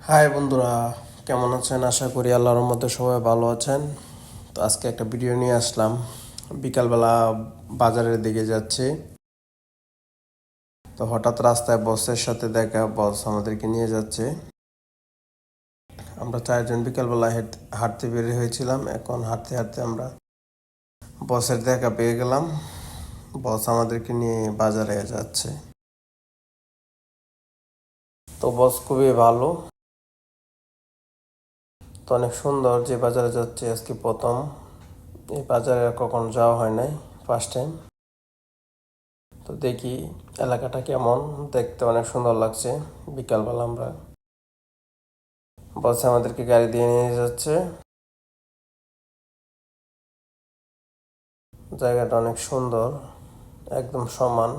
High বন্ধুরা, কেমন আছেন? আশা করি আল্লাহর মধ্যে সবাই ভালো আছেন। তো আজকে একটা ভিডিও নিয়ে আসলাম। বিকালবেলা বাজারের দিকে যাচ্ছি, তো হঠাৎ রাস্তায় বসের সাথে দেখা, বস আমাদেরকে নিয়ে যাচ্ছে। আমরা চারজন বিকালবেলা হাঁটতে বের হয়েছিলাম। এখন হাঁটতে হাঁটতে আমরা বসের দেখা পেয়ে গেলাম। বস আমাদেরকে নিয়ে বাজারে যাচ্ছে। তো বস খুবই ভালো, তো অনেক সুন্দর। যে বাজারে যাচ্ছে আজকে প্রথম, এই বাজারে কখনো যাওয়া হয় নাই, ফার্স্ট টাইম। তো দেখি এলাকাটা কেমন, দেখতে অনেক সুন্দর লাগছে। বিকালবেলা আমরা বসে আমাদেরকে গাড়ি দিয়ে নিয়ে যাচ্ছে। জায়গাটা অনেক সুন্দর, একদম সমান।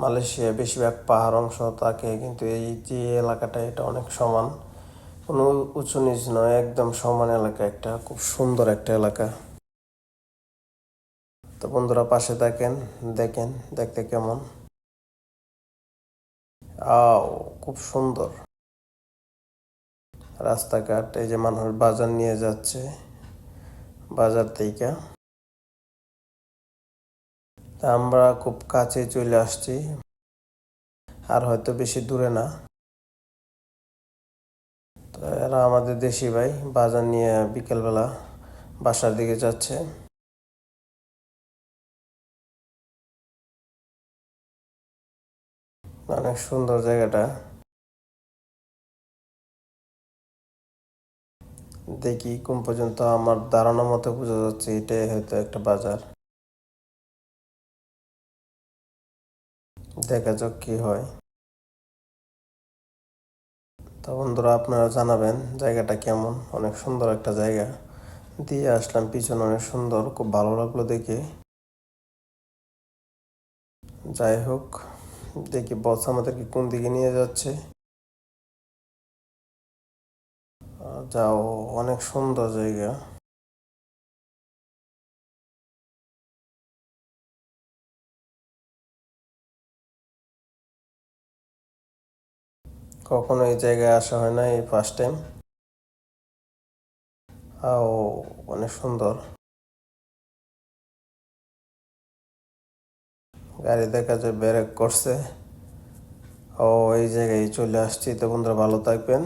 মালয়েশিয়া বেশিরভাগ পাহাড় অংশ থাকে, কিন্তু এই যে এলাকাটা এটা অনেক সমান, কোনো উঁচু নিচ নয়, একদম সমান এলাকা। একটা খুব সুন্দর একটা এলাকা। তো বন্ধুরা পাশে দেখেন, দেখেন দেখতে কেমন। আও, খুব সুন্দর রাস্তাঘাট। এই যে মানুষ বাজার নিয়ে যাচ্ছে বাজার থেকে। তা আমরা খুব কাছে চলে আসছি, আর হয়তো বেশি দূরে না। তো এরা আমাদের দেশি ভাই, বাজার নিয়ে বিকেলবেলা বাসার দিকে যাচ্ছে। অনেক সুন্দর জায়গাটা। দেখি কোন পর্যন্ত আমার ধারণা মতো বোঝা যাচ্ছে এটাই হয়তো একটা বাজার। দেখা যাক কি হয়। তো বন্ধুরা আপনারা জানাবেন জায়গাটা কেমন। অনেক সুন্দর একটা জায়গা দিয়ে আসলাম, পিছনে অনেক সুন্দর, খুব ভালো লাগলো দেখে। যাই হোক, দেখি বস আমাদেরকে কোন দিকে নিয়ে যাচ্ছে। যাও, অনেক সুন্দর জায়গা। কখনো এই জায়গায় আসা হয় না, এই ফার্স্ট টাইম। ও, অনেক সুন্দর। গাড়ি দেখা যায় ব্রেক করছে। ও, এই জায়গায় চলে আসছি। তো বন্ধুরা ভালো থাকবেন।